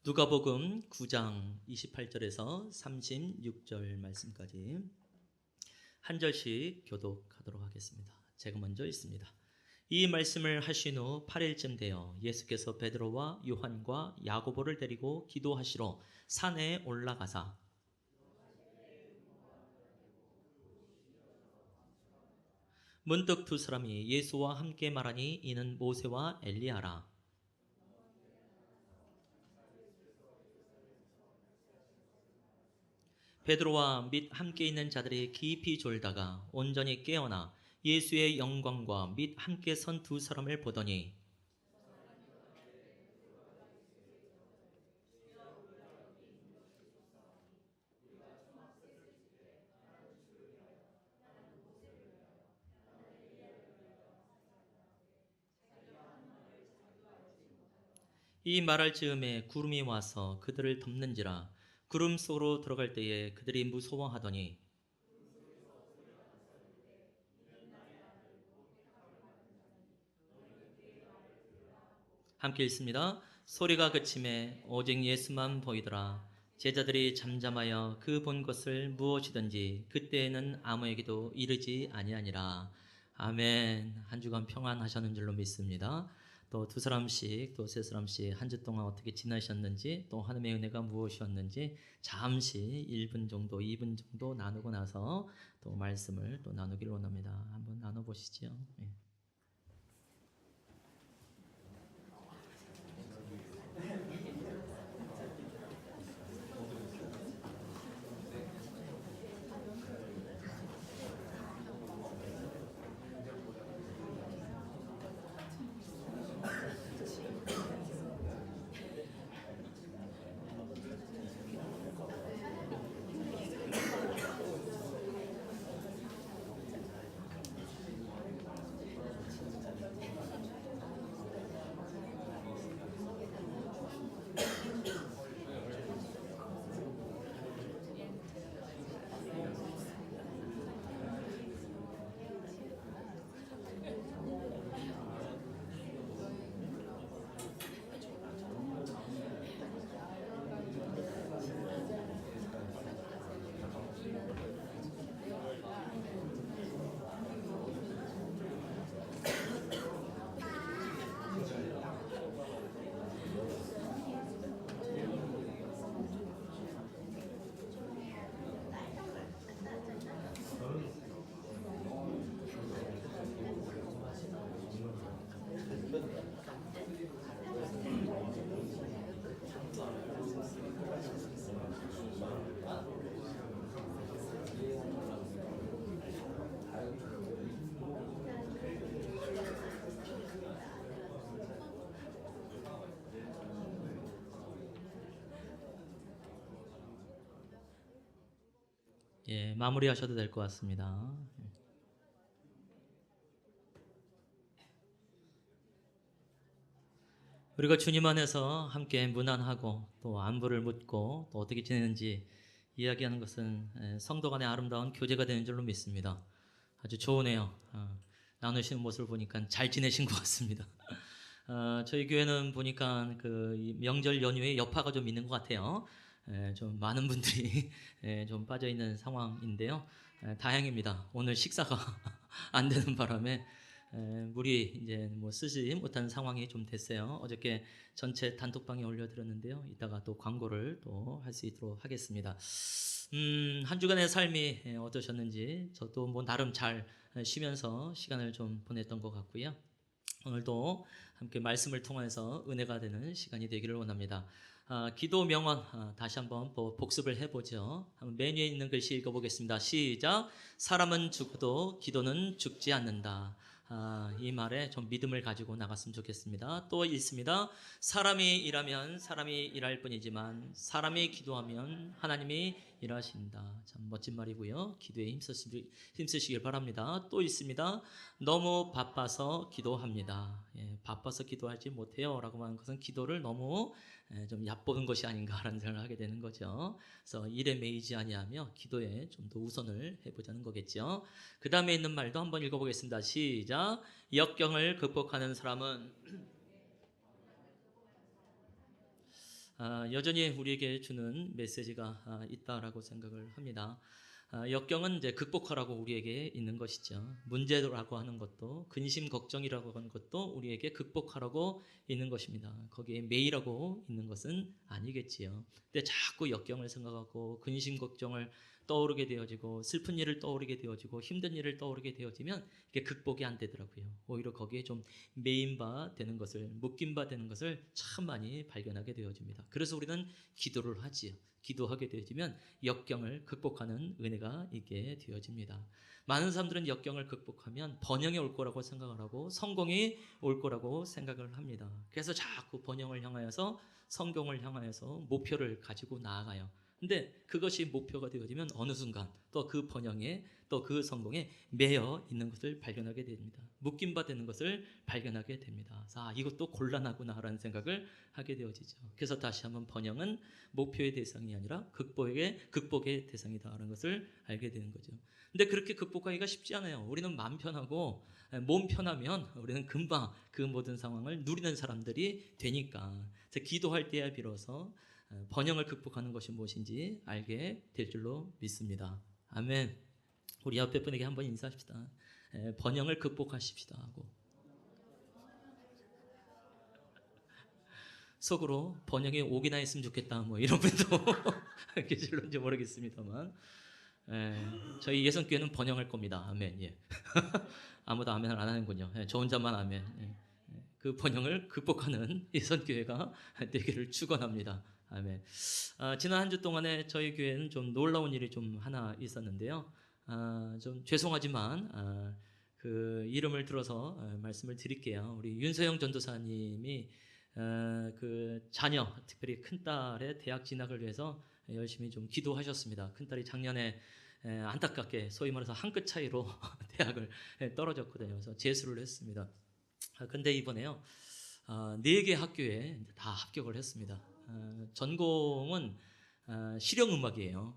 누가복음 9장 28절에서 36절 말씀까지 한 절씩 교독하도록 하겠습니다. 제가 먼저 읽습니다. 이 말씀을 하신 후 8일쯤 되어 예수께서 베드로와 요한과 야고보를 데리고 기도하시러 산에 올라가사 문득 두 사람이 예수와 함께 말하니 이는 모세와 엘리야라. 베드로와 및 함께 있는 자들이 깊이 졸다가 온전히 깨어나 예수의 영광과 및 함께 선 두 사람을 보더니 이 말할 즈음에 구름이 와서 그들을 덮는지라. 구름 속으로 들어갈 때에 그들이 무서워하더니 함께 읽습니다. 소리가 그침에 오직 예수만 보이더라. 제자들이 잠잠하여 그 본 것을 무엇이든지 그때에는 아무에게도 이르지 아니하니라. 아멘. 한 주간 평안하셨는 줄로 믿습니다. 또 두 사람씩 또 세 사람씩 한 주 동안 어떻게 지나셨는지 또 하나님의 은혜가 무엇이었는지 잠시 1분 정도 2분 정도 나누고 나서 또 말씀을 또 나누기를 원합니다. 한번 나눠보시죠. 네. 예, 마무리하셔도 될 것 같습니다. 우리가 주님 안에서 함께 문안하고 또 안부를 묻고 또 어떻게 지내는지 이야기하는 것은 성도 간의 아름다운 교제가 되는 줄로 믿습니다. 아주 좋으네요. 나누시는 모습을 보니까 잘 지내신 것 같습니다. 저희 교회는 보니까 그 명절 연휴에 여파가 좀 있는 것 같아요. 좀 많은 분들이 좀 빠져 있는 상황인데요. 다행입니다. 오늘 식사가 안 되는 바람에 물이 이제 뭐 쓰지 못하는 상황이 좀 됐어요. 어저께 전체 단톡방에 올려드렸는데요. 이따가 또 광고를 또 할 수 있도록 하겠습니다. 한 주간의 삶이 어떠셨는지 저도 뭐 나름 잘 쉬면서 시간을 좀 보냈던 것 같고요. 오늘도 함께 말씀을 통해서 은혜가 되는 시간이 되기를 원합니다. 기도 명언 다시 한번 복습을 해보죠. 맨 위에 있는 글씨 읽어보겠습니다. 시작. 사람은 죽어도 기도는 죽지 않는다. 이 말에 좀 믿음을 가지고 나갔으면 좋겠습니다. 또 있습니다. 사람이 일하면 사람이 일할 뿐이지만 사람이 기도하면 하나님이 일하신다. 참 멋진 말이고요. 기도에 힘쓰시길 바랍니다. 또 있습니다. 너무 바빠서 기도합니다. 바빠서 기도하지 못해요 라고 하는 것은 기도를 너무 좀 얕보는 것이 아닌가라는 생각을 하게 되는 거죠. 그래서 일에 매이지 아니하며 기도에 좀 더 우선을 해보자는 거겠죠. 그 다음에 있는 말도 한번 읽어보겠습니다. 시작. 역경을 극복하는 사람은 여전히 우리에게 주는 메시지가 있다라고 생각을 합니다. 역경은 이제 극복하라고 우리에게 있는 것이죠. 문제라고 하는 것도, 근심 걱정이라고 하는 것도 우리에게 극복하라고 있는 것입니다. 거기에 매이라고 있는 것은 아니겠지요. 근데 자꾸 역경을 생각하고 근심 걱정을 떠오르게 되어지고 슬픈 일을 떠오르게 되어지고 힘든 일을 떠오르게 되어지면 이게 극복이 안 되더라고요. 오히려 거기에 좀 매인 바 되는 것을, 묶인 바 되는 것을 참 많이 발견하게 되어집니다. 그래서 우리는 기도를 하지요. 기도하게 되어지면 역경을 극복하는 은혜가 있게 되어집니다. 많은 사람들은 역경을 극복하면 번영이 올 거라고 생각을 하고 성공이 올 거라고 생각을 합니다. 그래서 자꾸 번영을 향하여서, 성공을 향하여서 목표를 가지고 나아가요. 근데 그것이 목표가 되어지면 어느 순간 또 그 번영에, 또 그 성공에 매여 있는 것을 발견하게 됩니다. 묶임 바 되는 것을 발견하게 됩니다. 이것도 곤란하구나라는 생각을 하게 되어지죠. 그래서 다시 한번 번영은 목표의 대상이 아니라 극복의 대상이다라는 것을 알게 되는 거죠. 근데 그렇게 극복하기가 쉽지 않아요. 우리는 마음 편하고 몸 편하면 우리는 금방 그 모든 상황을 누리는 사람들이 되니까, 기도할 때에 비로소 번영을 극복하는 것이 무엇인지 알게 될 줄로 믿습니다. 아멘. 우리 옆에 분에게 한번 인사합시다. 번영을 극복하십시다 하고, 속으로 번영이 오기나 했으면 좋겠다 뭐 이런 분도 계실런지 모르겠습니다만, 저희 예선교회는 번영할 겁니다. 아멘. 예. 아무도 아멘을 안 하는군요. 저 혼자만 아멘. 그 번영을 극복하는 예선교회가 되기를 축원합니다. 아멘. 지난 한 주 동안에 저희 교회는 좀 놀라운 일이 좀 하나 있었는데요. 좀 죄송하지만 그 이름을 들어서 말씀을 드릴게요. 우리 윤서영 전도사님이 그 자녀, 특별히 큰딸의 대학 진학을 위해서 열심히 좀 기도하셨습니다. 큰딸이 작년에 안타깝게 소위 말해서 한 끗 차이로 대학을 떨어졌거든요. 그래서 재수를 했습니다. 근데 이번에요, 4개 학교에 다 합격을 했습니다. 전공은 실용음악이에요.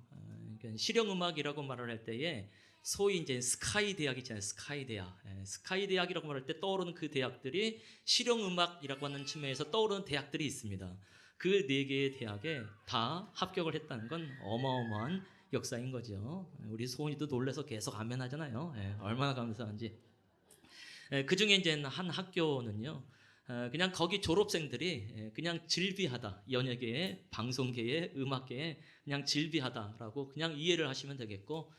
그러니까 실용음악이라고 말을 할 때에 소위 이제 스카이 대학 있잖아요. 스카이 대학. 스카이 대학이라고 말할 때 떠오르는 그 대학들이 실용음악이라고 하는 측면에서 떠오르는 대학들이 있습니다. 그 4개의 대학에 다 합격을 했다는 건 어마어마한 역사인 거죠. 우리 소은이도 놀라서 계속 아멘 하잖아요. 얼마나 감사한지. 그 중에 이제 한 학교는요, 그냥 거기 졸업생들이 그냥 질비하다, 연예계에, 방송계에, 음악계에 그냥 질비하다라고 그냥 이해를 하시면 되겠고,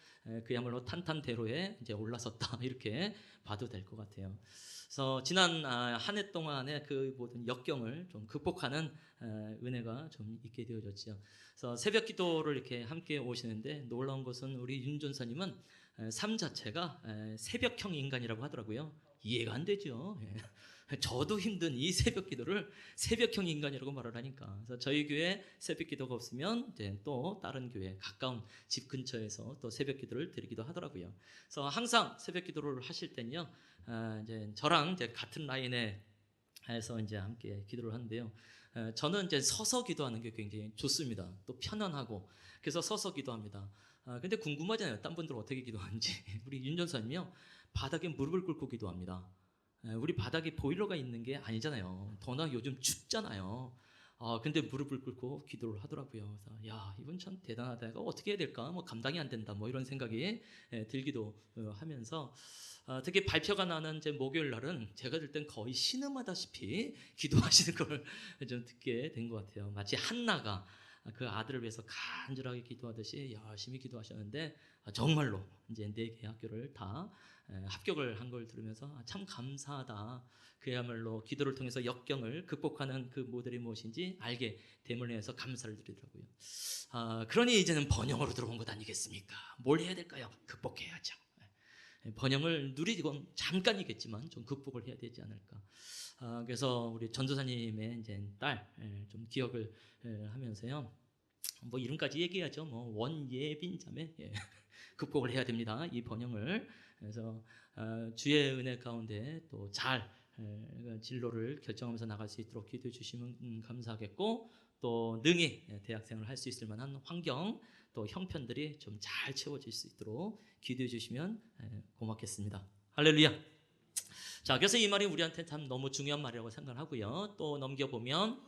그야말로 탄탄대로에 이제 올라섰다 이렇게 봐도 될 것 같아요. 그래서 지난 한 해 동안의 그 모든 역경을 좀 극복하는 은혜가 좀 있게 되어졌죠. 그래서 새벽 기도를 이렇게 함께 오시는데 놀라운 것은 우리 윤 전사님은 삶 자체가 새벽형 인간이라고 하더라고요. 이해가 안 되죠. 저도 힘든 이 새벽 기도를 새벽형 인간이라고 말을 하니까. 그래서 저희 교회 새벽 기도가 없으면 이제 또 다른 교회, 가까운 집 근처에서 또 새벽 기도를 드리기도 하더라고요. 그래서 항상 새벽 기도를 하실 때는요, 이제 저랑 이제 같은 라인에 해서 이제 함께 기도를 하는데요. 저는 이제 서서 기도하는 게 굉장히 좋습니다. 또 편안하고. 그래서 서서 기도합니다. 근데 궁금하잖아요. 딴 분들은 어떻게 기도하는지. 우리 윤 전사님이요, 바닥에 무릎을 꿇고 기도합니다. 우리 바닥에 보일러가 있는 게 아니잖아요. 더나 요즘 춥잖아요. 근데 무릎을 꿇고 기도를 하더라고요. 그래서 야, 이분 참 대단하다. 이거 어떻게 해야 될까? 뭐 감당이 안 된다. 뭐 이런 생각이 들기도 하면서, 특히 발표가 나는 제 목요일 날은 제가 들 땐 거의 신음하다시피 기도하시는 걸 좀 듣게 된 것 같아요. 마치 한나가 그 아들을 위해서 간절하게 기도하듯이 열심히 기도하셨는데, 정말로 이제 4개 학교를 다 합격을 한 걸 들으면서 참 감사하다. 그야말로 기도를 통해서 역경을 극복하는 그 모델이 무엇인지 알게 됨을 해서 감사를 드리더라고요. 그러니 이제는 번영으로 들어온 것 아니겠습니까? 뭘 해야 될까요? 극복해야죠. 번영을 누리건 잠깐이겠지만 좀 극복을 해야 되지 않을까. 그래서 우리 전도사님의 이제 딸 좀 기억을 하면서요. 뭐 이름까지 얘기하죠. 뭐 원예빈 자매 극복을 해야 됩니다. 이 번영을. 그래서 주의 은혜 가운데 또 잘 진로를 결정하면서 나갈 수 있도록 기도해 주시면 감사하겠고, 또 능히 대학생을 할 수 있을 만한 환경, 또 형편들이 좀 잘 채워질 수 있도록 기도해 주시면 고맙겠습니다. 할렐루야. 자, 그래서 이 말이 우리한테 참 너무 중요한 말이라고 생각하고요. 또 넘겨보면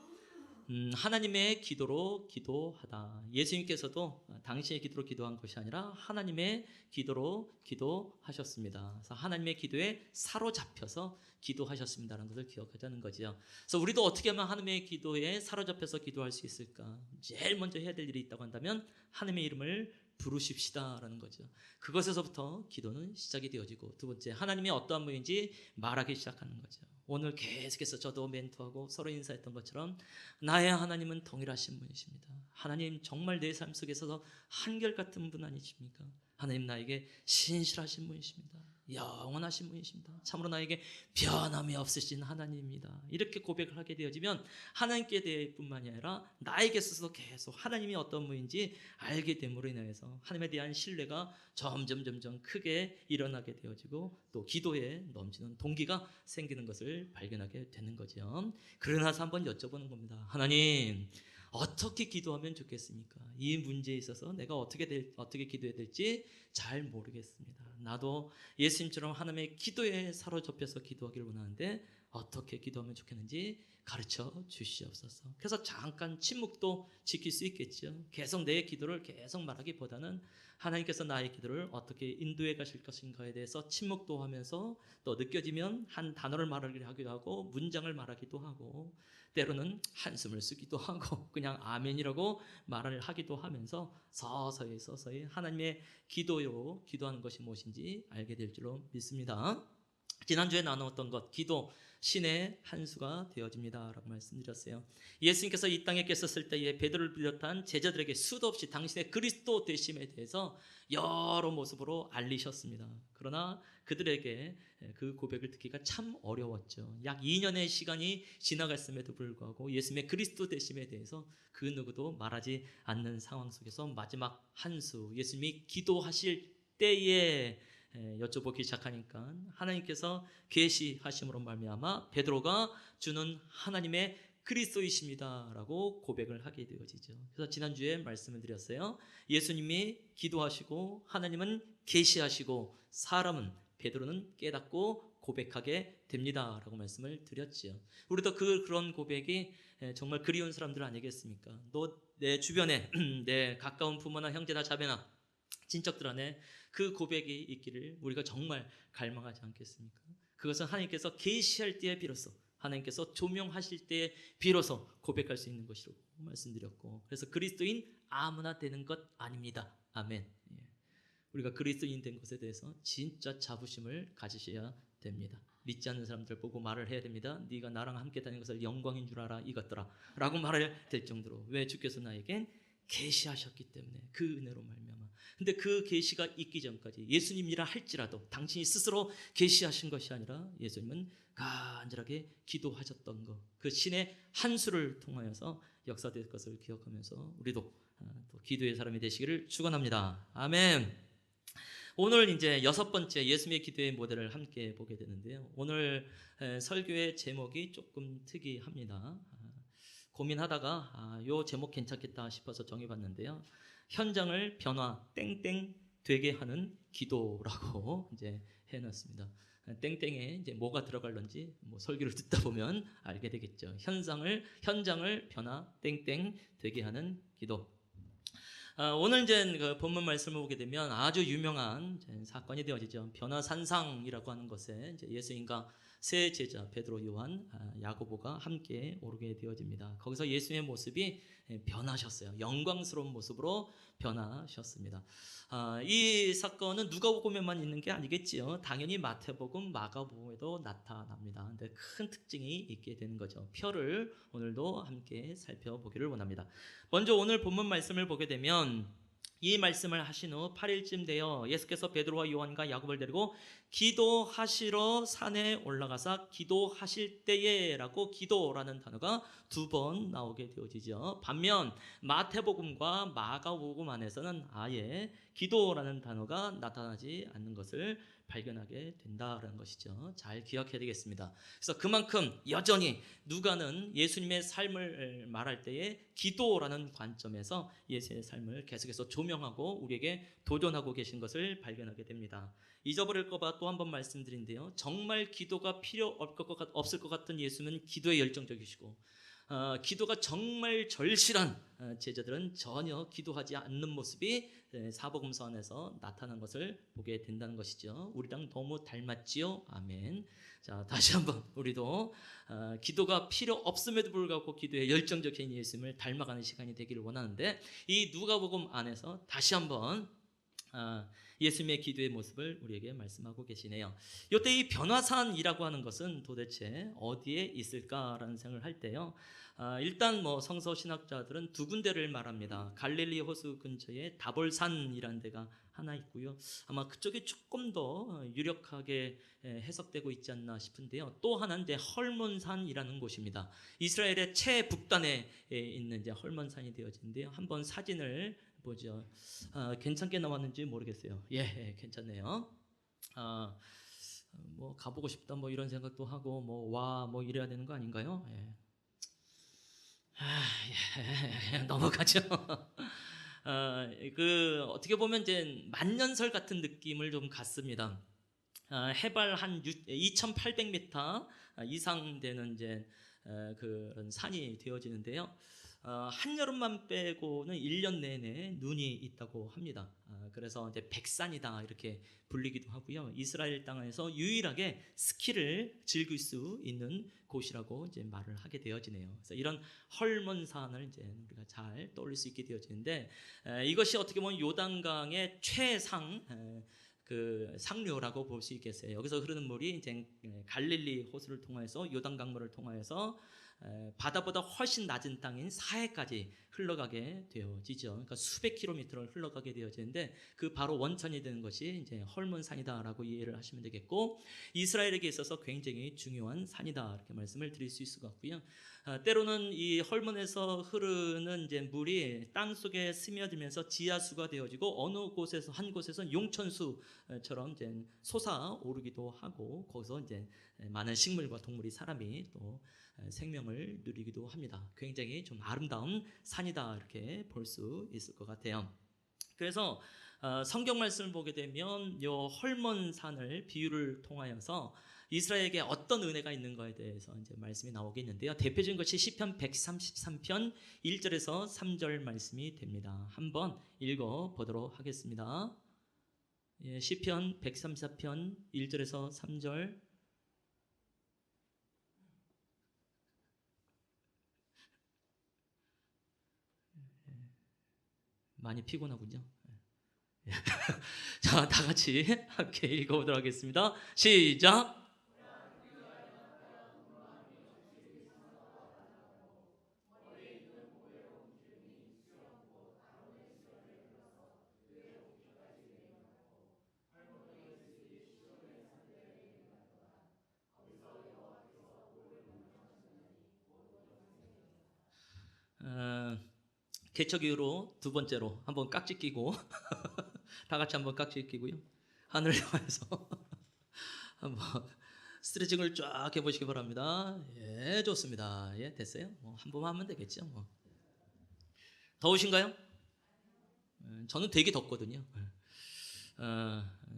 하나님의 기도로 기도하다. 예수님께서도 당신의 기도로 기도한 것이 아니라 하나님의 기도로 기도하셨습니다. 그래서 하나님의 기도에 사로잡혀서 기도하셨습니다라는 것을 기억하자는 거죠. 그래서 우리도 어떻게 하면 하나님의 기도에 사로잡혀서 기도할 수 있을까? 제일 먼저 해야 될 일이 있다고 한다면 하나님의 이름을 부르십시다라는 거죠. 그것에서부터 기도는 시작이 되어지고, 두 번째, 하나님이 어떠한 분인지 말하기 시작하는 거죠. 오늘 계속해서 저도 멘토하고 서로 인사했던 것처럼 나의 하나님은 동일하신 분이십니다. 하나님 정말 내 삶 속에서 한결같은 분 아니십니까? 하나님 나에게 신실하신 분이십니다. 영원하신 분이십니다. 참으로 나에게 변함이 없으신 하나님입니다. 이렇게 고백을 하게 되어지면 하나님께 대해 뿐만이 아니라 나에게 있어서 계속 하나님이 어떤 분인지 알게 됨으로 인해서 하나님에 대한 신뢰가 점점 크게 일어나게 되어지고, 또 기도에 넘치는 동기가 생기는 것을 발견하게 되는 거죠. 그러나서 한번 여쭤보는 겁니다. 하나님, 어떻게 기도하면 좋겠습니까? 이 문제에 있어서 내가 어떻게 기도해야 될지 잘 모르겠습니다. 나도 예수님처럼 하나님의 기도에 사로잡혀서 기도하기를 원하는데 어떻게 기도하면 좋겠는지 가르쳐 주시옵소서. 그래서 잠깐 침묵도 지킬 수 있겠죠. 계속 내 기도를 계속 말하기보다는 하나님께서 나의 기도를 어떻게 인도해 가실 것인가에 대해서 침묵도 하면서, 또 느껴지면 한 단어를 말하기도 하고 문장을 말하기도 하고, 때로는 한숨을 쓰기도 하고 그냥 아멘이라고 말을 하기도 하면서 서서히 하나님의 기도로 기도하는 것이 무엇인지 알게 될 줄로 믿습니다. 지난주에 나누었던 것, 기도 신의 한 수가 되어집니다 라고 말씀드렸어요. 예수님께서 이 땅에 계셨을 때에 베드로를 비롯한 제자들에게 수도 없이 당신의 그리스도 되심에 대해서 여러 모습으로 알리셨습니다. 그러나 그들에게 그 고백을 듣기가 참 어려웠죠. 약 2년의 시간이 지나갔음에도 불구하고 예수님의 그리스도 되심에 대해서 그 누구도 말하지 않는 상황 속에서 마지막 한 수, 예수님이 기도하실 때에 여쭤보기 시작하니까 하나님께서 계시하심으로 말미암아 베드로가 주는 하나님의 그리스도이십니다라고 고백을 하게 되어지죠. 그래서 지난주에 말씀을 드렸어요. 예수님이 기도하시고 하나님은 계시하시고 사람은, 베드로는 깨닫고 고백하게 됩니다라고 말씀을 드렸지요. 우리도 그런 고백이 정말 그리운 사람들 아니겠습니까? 너 내 주변에 내 가까운 부모나 형제나 자매나 친척들 안에 그 고백이 있기를 우리가 정말 갈망하지 않겠습니까? 그것은 하나님께서 계시할 때에 비로소, 하나님께서 조명하실 때에 비로소 고백할 수 있는 것이라고 말씀드렸고, 그래서 그리스도인 아무나 되는 것 아닙니다. 아멘. 우리가 그리스도인 된 것에 대해서 진짜 자부심을 가지셔야 됩니다. 믿지 않는 사람들 보고 말을 해야 됩니다. 네가 나랑 함께 다니는 것을 영광인 줄 알아 이것들아 라고 말을 될 정도로. 왜? 주께서 나에겐 계시하셨기 때문에, 그 은혜로 말미암아. 근데 그 계시가 있기 전까지 예수님이라 할지라도 당신이 스스로 계시하신 것이 아니라 예수님은 간절하게 기도하셨던 것, 그 신의 한 수를 통하여서 역사될 것을 기억하면서 우리도 또 기도의 사람이 되시기를 축원합니다. 아멘. 오늘 이제 6번째 예수님의 기도의 모델을 함께 보게 되는데요. 오늘 설교의 제목이 조금 특이합니다. 고민하다가 요 제목 괜찮겠다 싶어서 정해봤는데요. 현장을 변화 땡땡 되게 하는 기도라고 이제 해놨습니다. 땡땡에 이제 뭐가 들어갈런지 설교를 듣다 보면 알게 되겠죠. 현장을 변화 땡땡 되게 하는 기도. 오늘 이제 그 본문 말씀을 보게 되면 아주 유명한 사건이 되어지죠. 변화산상이라고 하는 것에 이제 예수님과 세 제자 베드로, 요한, 야고보가 함께 오르게 되어집니다. 거기서 예수님의 모습이 변하셨어요. 영광스러운 모습으로 변하셨습니다. 이 사건은 누가복음에만 있는 게 아니겠지요. 당연히 마태복음, 마가복음에도 나타납니다. 근데 큰 특징이 있게 되는 거죠. 표를 오늘도 함께 살펴보기를 원합니다. 먼저 오늘 본문 말씀을 보게 되면 이 말씀을 하신 후 8일쯤 되어 예수께서 베드로와 요한과 야고보를 데리고 기도하시러 산에 올라가사 기도하실 때에 라고 기도라는 단어가 2번 나오게 되어지죠. 반면 마태복음과 마가복음 안에서는 아예 기도라는 단어가 나타나지 않는 것을 발견하게 된다는 것이죠. 잘 기억해야 되겠습니다. 그래서 그만큼 여전히 누가는 예수님의 삶을 말할 때에 기도라는 관점에서 예수의 삶을 계속해서 조명하고 우리에게 도전하고 계신 것을 발견하게 됩니다. 잊어버릴까 봐 또 한 번 말씀드린데요. 정말 기도가 필요 없을 것 같은 예수는 기도에 열정적이시고 기도가 정말 절실한 제자들은 전혀 기도하지 않는 모습이 사복음서 안에서 나타난 것을 보게 된다는 것이죠. 우리랑 너무 닮았지요? 아멘. 자, 다시 한번 우리도 기도가 필요 없음에도 불구하고 기도에 열정적인 예수님을 닮아가는 시간이 되기를 원하는데, 이 누가복음 안에서 다시 한번 예수님의 기도의 모습을 우리에게 말씀하고 계시네요. 이때 이 변화산이라고 하는 것은 도대체 어디에 있을까라는 생각을 할 때요, 일단 뭐 성서 신학자들은 두 군데를 말합니다. 갈릴리 호수 근처에 다볼산이라는 데가 하나 있고요. 아마 그쪽이 조금 더 유력하게 해석되고 있지 않나 싶은데요. 또 하나는 이제 헐몬산이라는 곳입니다. 이스라엘의 최북단에 있는 이제 헐몬산이 되어지는데요. 한번 사진을 보죠. 괜찮게 나왔는지 모르겠어요. 예, 괜찮네요. 뭐 가보고 싶다 뭐 이런 생각도 하고 뭐 이래야 되는 거 아닌가요? 예. 넘어가죠. 어떻게 보면 이제 만년설 같은 느낌을 좀 갖습니다. 해발 한 2,800m 이상 되는 이제 그런 산이 되어지는데요. 한여름만 빼고는 1년 내내 눈이 있다고 합니다. 그래서 이제 백산이다 이렇게 불리기도 하고요. 이스라엘 땅에서 유일하게 스키를 즐길 수 있는 곳이라고 이제 말을 하게 되어지네요. 그래서 이런 헐몬산을 이제 우리가 잘 떠올릴 수 있게 되어지는데, 이것이 어떻게 보면 요단강의 최상 그 상류라고 볼 수 있겠어요. 여기서 흐르는 물이 이제 갈릴리 호수를 통해서 요단 강물을 통하여서 바다보다 훨씬 낮은 땅인 사해까지 흘러가게 되어지죠. 그러니까 수백 킬로미터를 흘러가게 되어지는데, 그 바로 원천이 되는 것이 이제 헐몬산이다라고 이해를 하시면 되겠고, 이스라엘에게 있어서 굉장히 중요한 산이다 이렇게 말씀을 드릴 수 있을 것 같고요. 때로는 이 헐몬에서 흐르는 이제 물이 땅 속에 스며들면서 지하수가 되어지고, 어느 곳에서 한 곳에서 용천수처럼 이제 솟아오르기도 하고, 거기서 이제 많은 식물과 동물이, 사람이 또 생명을 누리기도 합니다. 굉장히 좀 아름다운 산이다 이렇게 볼 수 있을 것 같아요. 그래서 성경 말씀을 보게 되면 이 헐몬산을 비유를 통하여서 이스라엘에게 어떤 은혜가 있는 거에 대해서 이제 말씀이 나오겠는데요. 대표적인 것이 시편 133편 1절에서 3절 말씀이 됩니다. 한번 읽어 보도록 하겠습니다. 예, 시편 134편 1절에서 3절. 많이 피곤하군요. 자, 다 같이 함께 읽어보도록 하겠습니다. 시작. 개척 이후로 두 번째로 한번 깍지 끼고 다 같이 한번 깍지 끼고요, 하늘을 향해서 한번 스트레칭을 쫙 해보시기 바랍니다. 예, 좋습니다. 예, 됐어요. 한 번만 하면 되겠죠. 더우신가요? 저는 되게 덥거든요.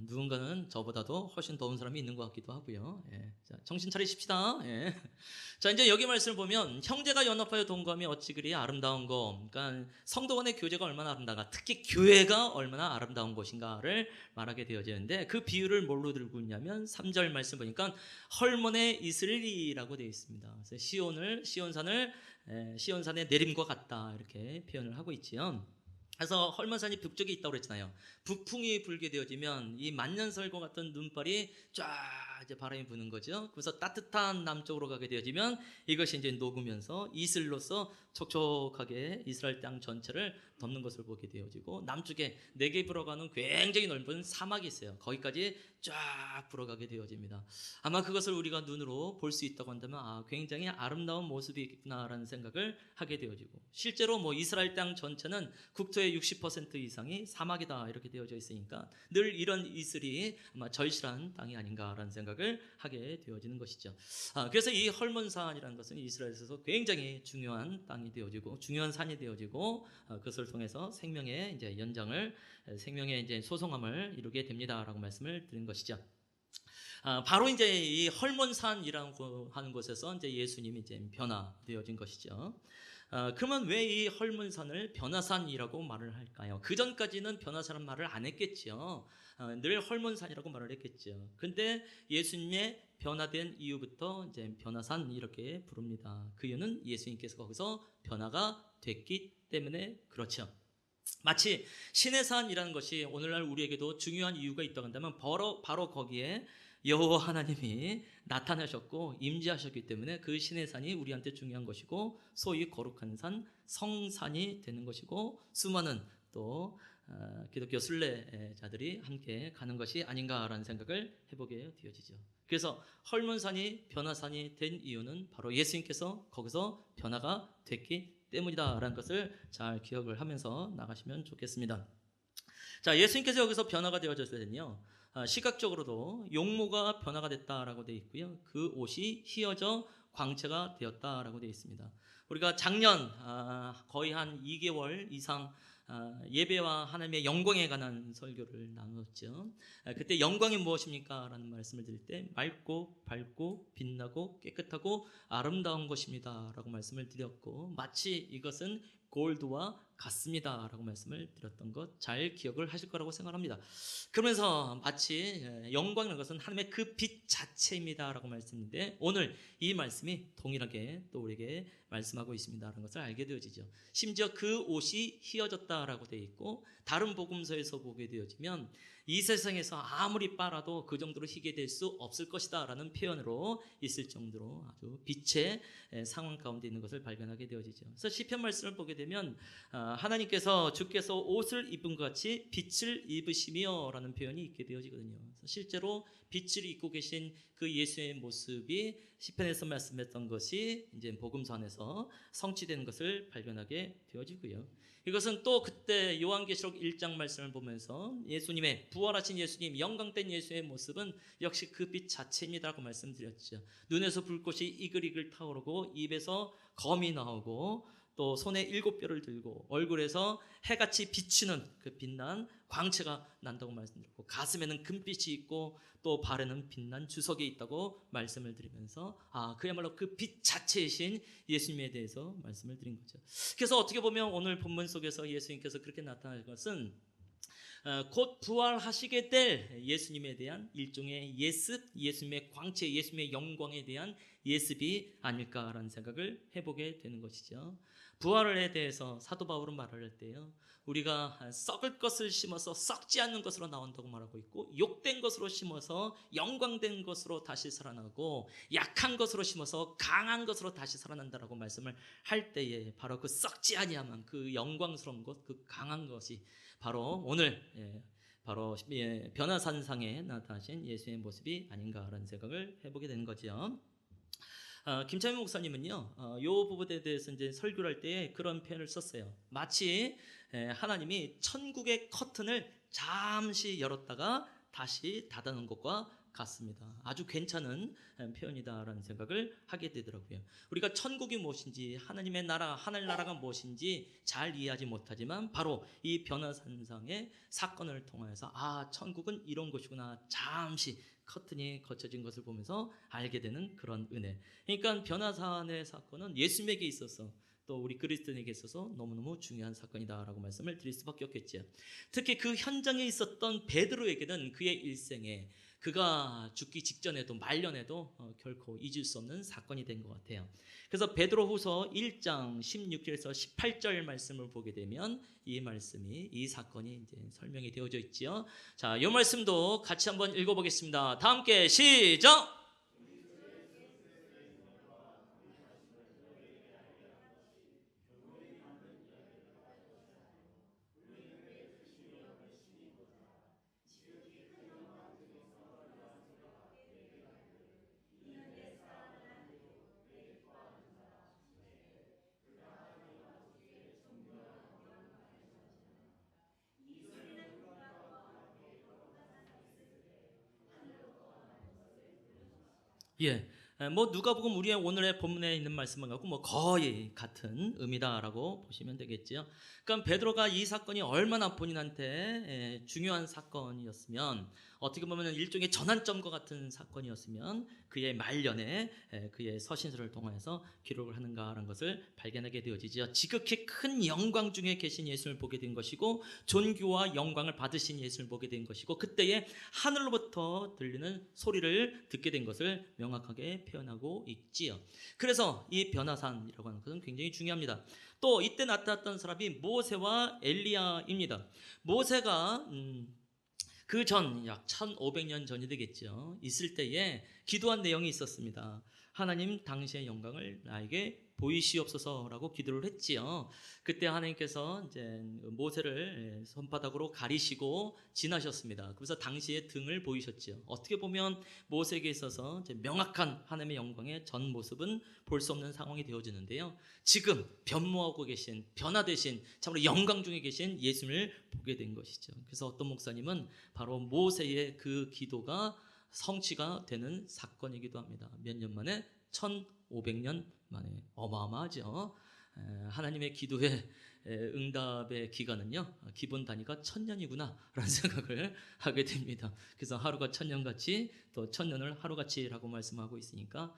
누군가는 저보다도 훨씬 더운 사람이 있는 것 같기도 하고요. 예. 자, 정신 차리십시다. 예. 자, 이제 여기 말씀을 보면 형제가 연합하여 동거하며 어찌 그리 아름다운 거, 그러니까 성도 간의 교제가 얼마나 아름다운가, 특히 교회가 얼마나 아름다운 것인가를 말하게 되어지는데, 그 비유를 뭘로 들고 있냐면 3절 말씀 보니까 헐몬의 이슬리라고 되어 있습니다. 그래서 시온산의 내림과 같다 이렇게 표현을 하고 있지요. 그래서 헐몬산이 북쪽에 있다고 그랬잖아요. 북풍이 불게 되어지면 이 만년설과 같은 눈발이 쫙 이제 바람이 부는 거죠. 그래서 따뜻한 남쪽으로 가게 되어지면 이것이 이제 녹으면서 이슬로서 촉촉하게 이스라엘 땅 전체를 덮는 것을 보게 되어지고, 남쪽에 네겝으로 가는 굉장히 넓은 사막이 있어요. 거기까지 쫙 불어가게 되어집니다. 아마 그것을 우리가 눈으로 볼 수 있다고 한다면 굉장히 아름다운 모습이겠구나라는 생각을 하게 되어지고, 실제로 이스라엘 땅 전체는 국토의 60% 이상이 사막이다 이렇게 되어져 있으니까 늘 이런 이슬이 아마 절실한 땅이 아닌가라는 생각을 하게 되어지는 것이죠. 그래서 이 헐몬산이라는 것은 이스라엘에서 굉장히 중요한 땅이 되어지고, 중요한 산이 되어지고, 그것을 통해서 생명의 이제 연장을, 생명의 이제 소송함을 이루게 됩니다라고 말씀을 드린 것이죠. 바로 이제 이 헐몬산이라고 하는 곳에서 이제 예수님이 이제 변화되어진 것이죠. 그러면 왜 이 헐몬산을 변화산이라고 말을 할까요? 그 전까지는 변화산은 말을 안 했겠죠. 늘 헐몬산이라고 말을 했겠죠. 근데 예수님의 변화된 이후부터 이제 변화산 이렇게 부릅니다. 그 이유는 예수님께서 거기서 변화가 됐기 때문에 그렇죠. 마치 신의 산이라는 것이 오늘날 우리에게도 중요한 이유가 있다고 한다면 바로 거기에 여호와 하나님이 나타나셨고 임재하셨기 때문에 그 신의 산이 우리한테 중요한 것이고, 소위 거룩한 산 성산이 되는 것이고, 수많은 또 기독교 순례자들이 함께 가는 것이 아닌가라는 생각을 해보게 되어지죠. 그래서 헐몬산이 변화산이 된 이유는 바로 예수님께서 거기서 변화가 됐기 때문이다라는 것을 잘 기억을 하면서 나가시면 좋겠습니다. 자, 예수님께서 여기서 변화가 되어졌을 때는요, 시각적으로도 용모가 변화가 됐다라고 되어 있고요, 그 옷이 휘어져 광채가 되었다라고 되어 있습니다. 우리가 작년 거의 한 2개월 이상 예배와 하나님의 영광에 관한 설교를 나누었죠. 그때 영광이 무엇입니까? 라는 말씀을 드릴 때 맑고 밝고 빛나고 깨끗하고 아름다운 것입니다 라고 말씀을 드렸고, 마치 이것은 골드와 같습니다 라고 말씀을 드렸던 것 잘 기억을 하실 거라고 생각합니다. 그러면서 마치 영광이라는 것은 하나님의 그 빛 자체입니다 라고 말씀인데, 오늘 이 말씀이 동일하게 또 우리에게 말씀하고 있습니다라는 것을 알게 되어지죠. 심지어 그 옷이 휘어졌다라고 되어 있고, 다른 복음서에서 보게 되어지면 이 세상에서 아무리 빨아도 그 정도로 희게 될 수 없을 것이다 라는 표현으로 있을 정도로 아주 빛의 상황 가운데 있는 것을 발견하게 되어지죠. 그래서 시편 말씀을 보게 되면 하나님께서 주께서 옷을 입은 것 같이 빛을 입으시며 라는 표현이 있게 되어지거든요. 그래서 실제로 빛을 입고 계신 그 예수의 모습이 시편에서 말씀했던 것이 이제 복음서 안에서 성취되는 것을 발견하게 되어지고요. 이것은 또 그때 요한계시록 1장 말씀을 보면서 예수님의 부활하신 예수님, 영광된 예수의 모습은 역시 그 빛 자체입니다라고 말씀드렸죠. 눈에서 불꽃이 이글이글 타오르고 입에서 검이 나오고 또 손에 7뼈를 들고 얼굴에서 해같이 비치는 그 빛난 광채가 난다고 말씀드렸고, 가슴에는 금빛이 있고 또 발에는 빛난 주석이 있다고 말씀을 드리면서 그야말로 그 빛 자체이신 예수님에 대해서 말씀을 드린 거죠. 그래서 어떻게 보면 오늘 본문 속에서 예수님께서 그렇게 나타날 것은 곧 부활하시게 될 예수님에 대한 일종의 예습, 예수님의 광채, 예수님의 영광에 대한 예습이 아닐까라는 생각을 해보게 되는 것이죠. 부활에 대해서 사도 바울은 말을 할 때요, 우리가 썩을 것을 심어서 썩지 않는 것으로 나온다고 말하고 있고, 욕된 것으로 심어서 영광된 것으로 다시 살아나고, 약한 것으로 심어서 강한 것으로 다시 살아난다라고 말씀을 할 때에 바로 그 썩지 아니하면 그 영광스러운 것, 그 강한 것이 바로 오늘 바로 변화산상에 나타나신 예수의 모습이 아닌가라는 생각을 해보게 되는 거죠. 김창민 목사님은요, 이 부분에 대해서 이제 설교를 할 때 그런 표현을 썼어요. 마치 하나님이 천국의 커튼을 잠시 열었다가 다시 닫아놓은 것과 같습니다. 아주 괜찮은 표현이다라는 생각을 하게 되더라고요. 우리가 천국이 무엇인지, 하나님의 나라, 하늘나라가 무엇인지 잘 이해하지 못하지만 바로 이 변화산상의 사건을 통해서 천국은 이런 곳이구나, 잠시 커튼이 거쳐진 것을 보면서 알게 되는 그런 은혜. 그러니까 변화산의 사건은 예수님에게 있어서 또 우리 그리스도인에게 있어서 너무너무 중요한 사건이다라고 말씀을 드릴 수밖에 없겠죠. 특히 그 현장에 있었던 베드로에게는 그의 일생에 그가 죽기 직전에도 말년에도 결코 잊을 수 없는 사건이 된 것 같아요. 그래서 베드로후서 1장 16절에서 18절 말씀을 보게 되면 이 말씀이, 이 사건이 이제 설명이 되어져 있지요. 자, 이 말씀도 같이 한번 읽어보겠습니다. 다 함께 시작! 예, 뭐 누가복음 우리의 오늘의 본문에 있는 말씀만 갖고 뭐 거의 같은 의미다라고 보시면 되겠죠. 그러니까 베드로가 이 사건이 얼마나 본인한테 중요한 사건이었으면 어떻게 보면 일종의 전환점과 같은 사건이었으면 그의 말년에 그의 서신서를 통해서 기록을 하는가라는 것을 발견하게 되어지죠. 지극히 큰 영광 중에 계신 예수님을 보게 된 것이고 존귀와 영광을 받으신 예수님을 보게 된 것이고 그때에 하늘로부터 들리는 소리를 듣게 된 것을 명확하게 표현하고 있지요. 그래서 이 변화산이라고 하는 것은 굉장히 중요합니다. 또 이때 나타났던 사람이 모세와 엘리야입니다. 모세가 그 전 약 1500년 전이 되겠죠. 있을 때에 기도한 내용이 있었습니다. 하나님 당시의 영광을 나에게 보이시옵소서라고 기도를 했지요. 그때 하나님께서 이제 모세를 손바닥으로 가리시고 지나셨습니다. 그래서 당시의 등을 보이셨지요. 어떻게 보면 모세에게 있어서 이제 명확한 하나님의 영광의 전 모습은 볼 수 없는 상황이 되어지는데요. 지금 변모하고 계신 변화되신 참으로 영광 중에 계신 예수님을 보게 된 것이죠. 그래서 어떤 목사님은 바로 모세의 그 기도가 성취가 되는 사건이기도 합니다. 몇 년 만에 1500년 만에 어마어마하죠. 하나님의 기도의 응답의 기간은요 기본 단위가 1000년이구나 라는 생각을 하게 됩니다. 그래서 하루가 1000년같이 또 1000년을 하루같이라고 말씀하고 있으니까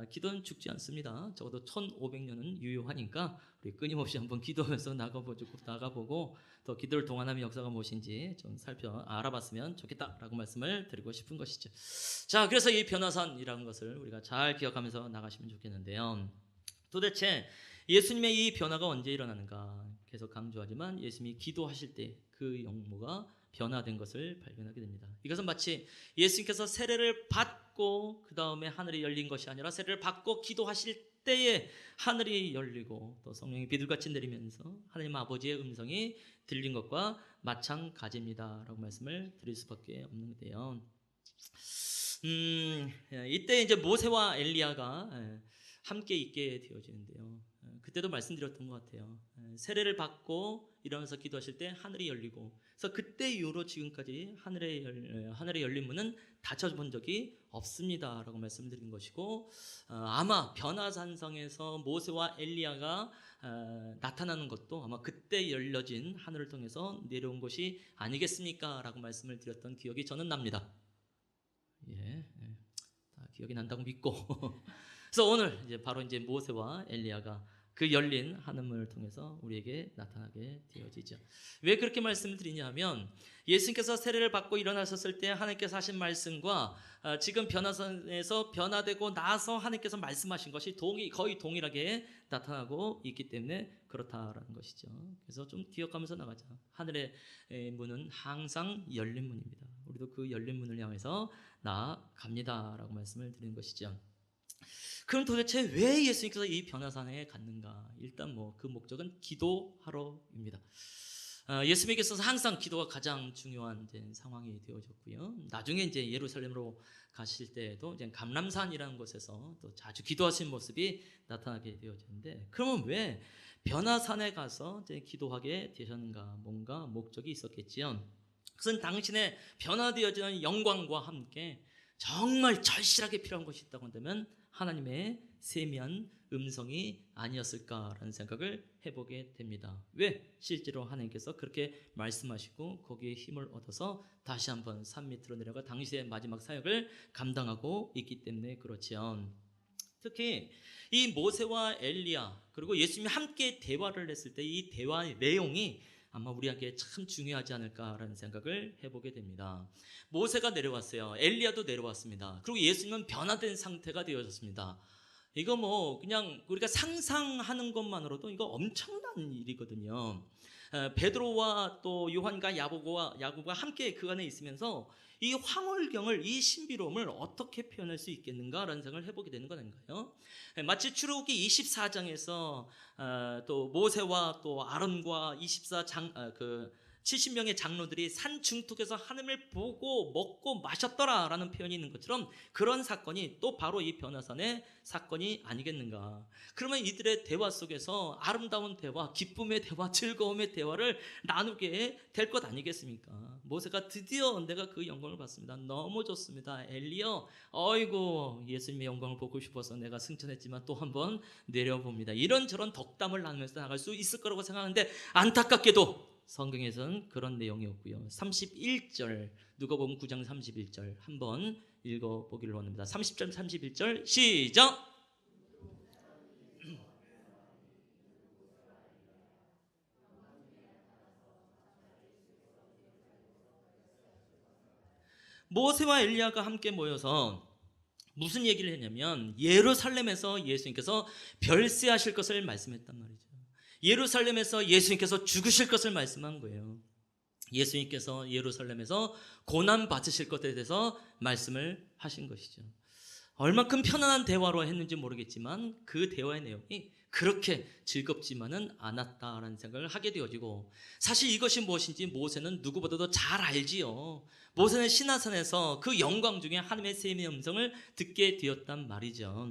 기도는 죽지 않습니다. 적어도 1500년은 유효하니까 우리 끊임없이 한번 기도하면서 나가보고 또 기도를 동안하는 역사가 무엇인지 좀 알아봤으면 좋겠다라고 말씀을 드리고 싶은 것이죠. 자, 그래서 이 변화산이라는 것을 우리가 잘 기억하면서 나가시면 좋겠는데요. 도대체 예수님의 이 변화가 언제 일어나는가 계속 강조하지만 예수님이 기도하실 때 그 영모가 변화된 것을 발견하게 됩니다. 이것은 마치 예수님께서 세례를 받고 그 다음에 하늘이 열린 것이 아니라 세례를 받고 기도하실 때에 하늘이 열리고 또 성령이 비둘같이 내리면서 하나님 아버지의 음성이 들린 것과 마찬가지입니다 라고 말씀을 드릴 수밖에 없는데요. 이때 이제 모세와 엘리야가 함께 있게 되어지는데요. 그때도 말씀드렸던 것 같아요. 세례를 받고 일어나서 기도하실 때 하늘이 열리고, 그래서 그때 이후로 지금까지 하늘의 열린 문은 닫혀본 적이 없습니다라고 말씀드린 것이고, 아마 변화산성에서 모세와 엘리야가 나타나는 것도 아마 그때 열려진 하늘을 통해서 내려온 것이 아니겠습니까라고 말씀을 드렸던 기억이 저는 납니다. 다 기억이 난다고 믿고. 그래서 오늘 이제 바로 이제 모세와 엘리야가 그 열린 하늘문을 통해서 우리에게 나타나게 되어지죠. 왜 그렇게 말씀을 드리냐면 예수님께서 세례를 받고 일어나셨을 때 하나님께서 하신 말씀과 지금 변화산에서 변화되고 나서 하나님께서 말씀하신 것이 거의 동일하게 나타나고 있기 때문에 그렇다라는 것이죠. 그래서 좀 기억하면서 나가자. 하늘의 문은 항상 열린 문입니다. 우리도 그 열린 문을 향해서 나아갑니다라고 말씀을 드리는 것이죠. 그럼 도대체 왜 예수님께서 이 변화산에 갔는가? 일단 그 목적은 기도하러입니다. 예수님에게 있어서 항상 기도가 가장 중요한 이제 상황이 되어졌고요. 나중에 이제 예루살렘으로 가실 때에도 이제 감람산이라는 곳에서 또 자주 기도하신 모습이 나타나게 되어졌는데, 그러면 왜 변화산에 가서 이제 기도하게 되셨는가? 뭔가 목적이 있었겠지요. 그것은 당신의 변화되어지는 영광과 함께 정말 절실하게 필요한 것이 있다고 한다면 하나님의 세미한 음성이 아니었을까라는 생각을 해보게 됩니다. 왜? 실제로 하나님께서 그렇게 말씀하시고 거기에 힘을 얻어서 다시 한번 산 밑으로 내려가 당시의 마지막 사역을 감당하고 있기 때문에 그렇지요. 특히 이 모세와 엘리야 그리고 예수님이 함께 대화를 했을 때 이 대화의 내용이 아마 우리에게 참 중요하지 않을까라는 생각을 해보게 됩니다. 모세가 내려왔어요. 엘리야도 내려왔습니다. 그리고 예수님은 변화된 상태가 되어졌습니다. 이거 그냥 우리가 상상하는 것만으로도 이거 엄청난 일이거든요. 베드로와 또 요한과 야고보가 함께 그 안에 있으면서 이 황홀경을, 이 신비로움을 어떻게 표현할 수 있겠는가라는 생각을 해보게 되는 거 아닌가요? 마치 출애굽기 24장에서 또 모세와 또 아론과 70명의 장로들이 산 중턱에서 하늘을 보고 먹고 마셨더라라는 표현이 있는 것처럼 그런 사건이 또 바로 이 변화산의 사건이 아니겠는가. 그러면 이들의 대화 속에서 아름다운 대화, 기쁨의 대화, 즐거움의 대화를 나누게 될 것 아니겠습니까? 모세가 드디어 내가 그 영광을 봤습니다. 너무 좋습니다. 엘리야, 어이구 예수님의 영광을 보고 싶어서 내가 승천했지만 또 한번 내려봅니다. 이런저런 덕담을 나누면서 나갈 수 있을 거라고 생각하는데 안타깝게도 성경에서는 그런 내용이 없고요. 31절, 누가복음 9장 31절 한번 읽어보기를 원합니다. 30절 31절 시작. 모세와 엘리야가 함께 모여서 무슨 얘기를 했냐면 예루살렘에서 예수님께서 별세하실 것을 말씀했단 말이죠. 예루살렘에서 예수님께서 죽으실 것을 말씀한 거예요. 예수님께서 예루살렘에서 고난 받으실 것에 대해서 말씀을 하신 것이죠. 얼마큼 편안한 대화로 했는지 모르겠지만 그 대화의 내용이 그렇게 즐겁지만은 않았다라는 생각을 하게 되어지고, 사실 이것이 무엇인지 모세는 누구보다도 잘 알지요. 모세는 시내산에서 그 영광 중에 하나님의 세미의 음성을 듣게 되었단 말이죠.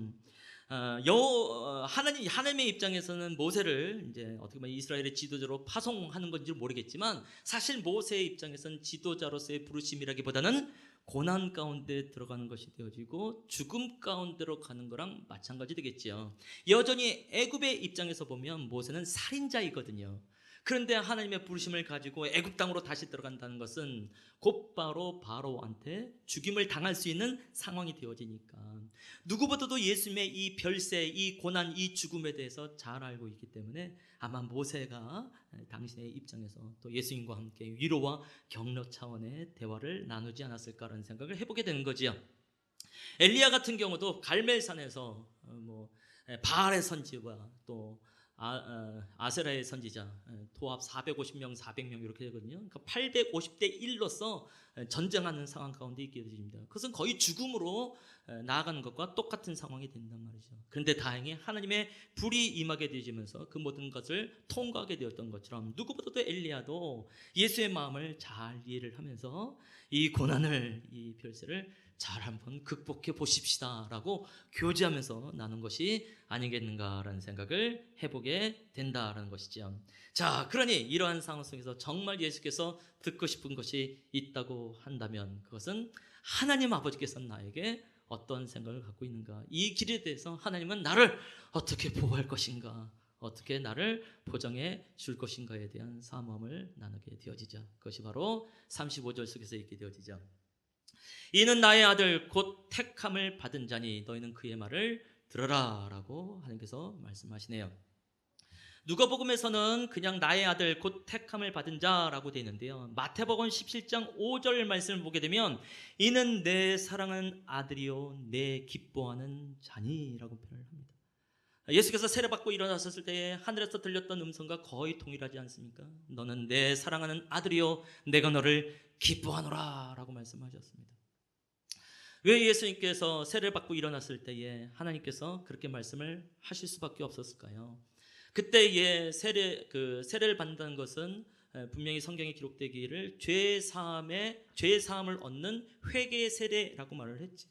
하나님의 입장에서는 모세를 이제 어떻게 보면 이스라엘의 지도자로 파송하는 건지 모르겠지만, 사실 모세의 입장에서는 지도자로서의 부르심이라기보다는 고난 가운데 들어가는 것이 되어지고 죽음 가운데로 가는 거랑 마찬가지 되겠지요. 여전히 애굽의 입장에서 보면 모세는 살인자이거든요. 그런데 하나님의 부르심을 가지고 애굽 땅으로 다시 들어간다는 것은 곧바로 바로한테 죽임을 당할 수 있는 상황이 되어지니까 누구보다도 예수님의 이 별세, 이 고난, 이 죽음에 대해서 잘 알고 있기 때문에 아마 모세가 당신의 입장에서 또 예수님과 함께 위로와 격려 차원의 대화를 나누지 않았을까라는 생각을 해보게 되는 거지요. 엘리야 같은 경우도 갈멜산에서 바알의 선지와 또 아세라의 선지자 도합 450명 400명 이렇게 되거든요. 그러니까 850대 1로서 전쟁하는 상황 가운데 있게 됩니다. 그것은 거의 죽음으로 나아가는 것과 똑같은 상황이 된단 말이죠. 그런데 다행히 하나님의 불이 임하게 되어지면서 그 모든 것을 통과하게 되었던 것처럼 누구보다도 엘리야도 예수의 마음을 잘 이해를 하면서 이 고난을, 이 별세를 잘 한번 극복해 보십시다 라고 교제하면서 나눈 것이 아니겠는가라는 생각을 해보게 된다라는 것이죠. 자, 그러니 이러한 상황 속에서 정말 예수께서 듣고 싶은 것이 있다고 한다면 그것은 하나님 아버지께서 나에게 어떤 생각을 갖고 있는가, 이 길에 대해서 하나님은 나를 어떻게 보호할 것인가, 어떻게 나를 보정해 줄 것인가에 대한 사모함을 나누게 되어지죠. 그것이 바로 35절 속에서 있게 되어지죠. 이는 나의 아들 곧 택함을 받은 자니 너희는 그의 말을 들어라 라고 하나님께서 말씀하시네요. 누가복음에서는 그냥 나의 아들 곧 택함을 받은 자라고 되어 있는데요, 마태복음 17장 5절 말씀을 보게 되면 이는 내 사랑하는 아들이요 내 기뻐하는 자니 라고 표현을 합니다. 예수께서 세례받고 일어나셨을 때에 하늘에서 들렸던 음성과 거의 동일하지 않습니까? 너는 내 사랑하는 아들이요 내가 너를 기뻐하노라 라고 말씀하셨습니다. 왜 예수님께서 세례를 받고 일어났을 때에 하나님께서 그렇게 말씀을 하실 수밖에 없었을까요? 그때의 세례를 받는다는 것은 분명히 성경에 기록되기를 죄 사함을 얻는 회개의 세례라고 말을 했죠.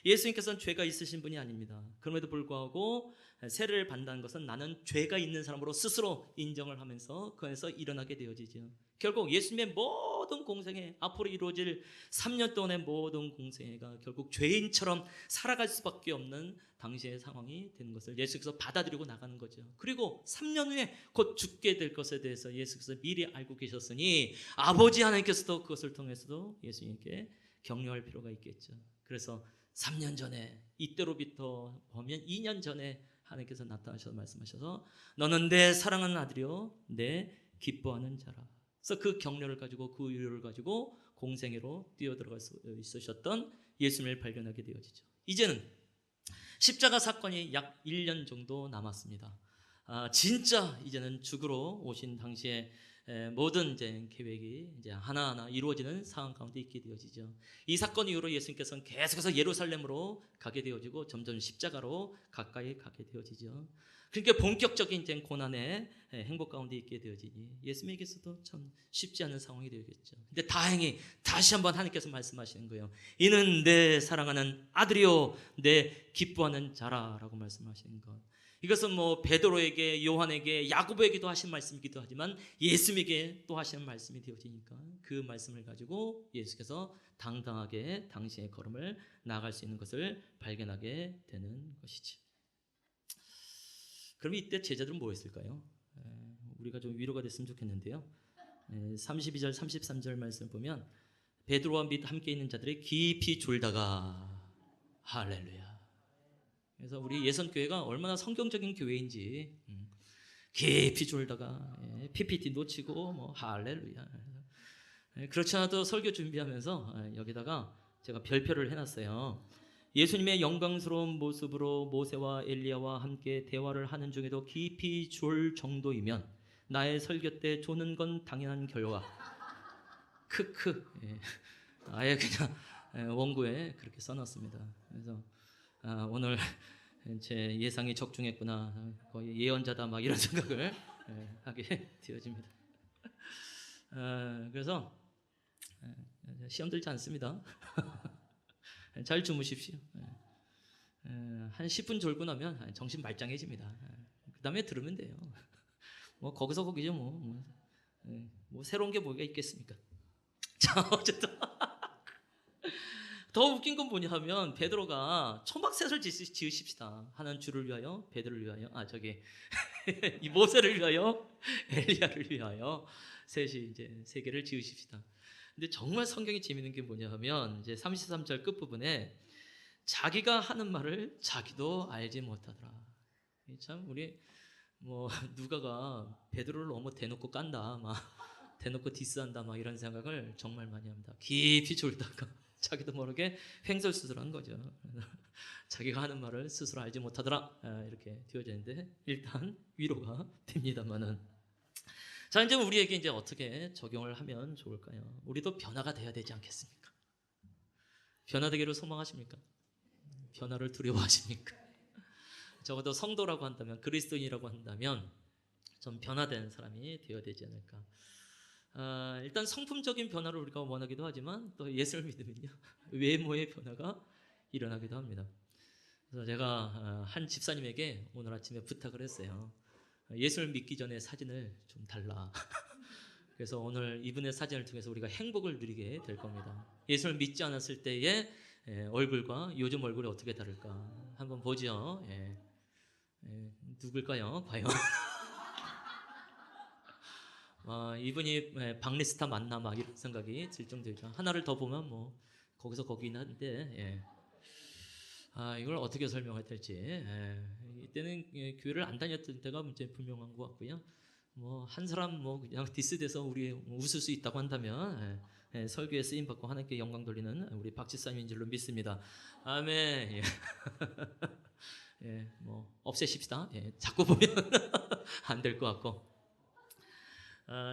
예수님께서는 죄가 있으신 분이 아닙니다. 그럼에도 불구하고 세례를 받는다는 것은 나는 죄가 있는 사람으로 스스로 인정을 하면서 그 안에서 일어나게 되어지죠. 결국 예수님의 모든 공생애, 앞으로 이루어질 3년 동안의 모든 공생애가 결국 죄인처럼 살아갈 수밖에 없는 당시의 상황이 되는 것을 예수께서 받아들이고 나가는 거죠. 그리고 3년 후에 곧 죽게 될 것에 대해서 예수께서 미리 알고 계셨으니 아버지 하나님께서도 그것을 통해서도 예수님께 격려할 필요가 있겠죠. 그래서 3년 전에, 이때로부터 보면 2년 전에 하나님께서 나타나셔서 말씀하셔서 너는 내 사랑하는 아들이요 내 기뻐하는 자라. 그래서 그 격려를 가지고 그 위로를 가지고 공생애로 뛰어들어갈 수 있으셨던 예수님을 발견하게 되어지죠. 이제는 십자가 사건이 약 1년 정도 남았습니다. 진짜 이제는 죽으러 오신 당시에 모든 이제 계획이 이제 하나하나 이루어지는 상황 가운데 있게 되어지죠. 이 사건 이후로 예수님께서는 계속해서 예루살렘으로 가게 되어지고 점점 십자가로 가까이 가게 되어지죠. 그러니까 본격적인 이제 고난의 행복 가운데 있게 되어지니 예수님에게서도 참 쉽지 않은 상황이 되겠죠. 근데 다행히 다시 한번 하나님께서 말씀하시는 거예요. 이는 내 사랑하는 아들이요 내 기뻐하는 자라라고 말씀하시는 것. 이것은 베드로에게, 요한에게, 야고보에게도 하신 말씀이기도 하지만 예수님에게 또 하시는 말씀이 되어지니까 그 말씀을 가지고 예수께서 당당하게 당신의 걸음을 나아갈 수 있는 것을 발견하게 되는 것이지. 그럼 이때 제자들은 뭐 했을까요? 우리가 좀 위로가 됐으면 좋겠는데요. 32절 33절 말씀 보면 베드로와 및 함께 있는 자들이 깊이 졸다가 할렐루야. 그래서 우리 예선교회가 얼마나 성경적인 교회인지 깊이 졸다가 PPT 놓치고 뭐 할렐루야. 그렇지 않아도 설교 준비하면서 여기다가 제가 별표를 해놨어요. 예수님의 영광스러운 모습으로 모세와 엘리야와 함께 대화를 하는 중에도 깊이 졸 정도이면 나의 설교 때 조는 건 당연한 결과. 크크. 아예 그냥 원고에 그렇게 써놨습니다. 그래서 오늘 제 예상이 적중했구나, 거의 예언자다 막 이런 생각을 하게 되어집니다. 그래서 시험 들지 않습니다. 잘 주무십시오. 한 10분 졸고 나면 정신 말짱해집니다. 그 다음에 들으면 돼요. 뭐 거기서 거기죠. 뭐 새로운 게 뭐가 있겠습니까? 자, 어쨌든 더 웃긴 건 뭐냐 하면 베드로가 초막셋을 지으십시다. 하나는 주를 위하여, 베드로를 위하여, 이 모세를 위하여, 엘리야를 위하여 셋이 이제 세 개를 지으십시다. 근데 정말 성경이 재밌는 게 뭐냐 하면 이제 33절 끝부분에 자기가 하는 말을 자기도 알지 못하더라. 참 우리 뭐 누가가 베드로를 너무 대놓고 깐다, 막 대놓고 디스한다, 막 이런 생각을 정말 많이 합니다. 깊이 졸다가 자기도 모르게 횡설수설한 거죠. 자기가 하는 말을 스스로 알지 못하더라, 이렇게 되어져 있는데 일단 위로가 됩니다만은, 자, 이제 우리에게 이제 어떻게 적용을 하면 좋을까요? 우리도 변화가 돼야 되지 않겠습니까? 변화되기를 소망하십니까? 변화를 두려워하십니까? 적어도 성도라고 한다면, 그리스도인이라고 한다면 좀 변화된 사람이 되어야 되지 않을까. 일단 성품적인 변화를 우리가 원하기도 하지만 또 예수를 믿으면요, 외모의 변화가 일어나기도 합니다. 그래서 제가 한 집사님에게 오늘 아침에 부탁을 했어요. 예수를 믿기 전에 사진을 좀 달라. 그래서 오늘 이분의 사진을 통해서 우리가 행복을 누리게 될 겁니다. 예수를 믿지 않았을 때의 얼굴과 요즘 얼굴이 어떻게 다를까 한번 보죠. 누굴까요? 과연? 이분이 박리스타 맞나 막 이런 생각이 들 정도죠. 하나를 더 보면 뭐 거기서 거기긴 한데, 이걸 어떻게 설명해야 될지. 이때는 교회를 안 다녔던 때가 이제 분명한 것 같고요. 뭐 한 사람 뭐 그냥 디스돼서 우리 웃을 수 있다고 한다면 설교에 쓰임 받고 하나님께 영광 돌리는 우리 박 집사님인 줄로 믿습니다. 아멘. 뭐 없애십시다. 자꾸 보면 안 될 것 같고.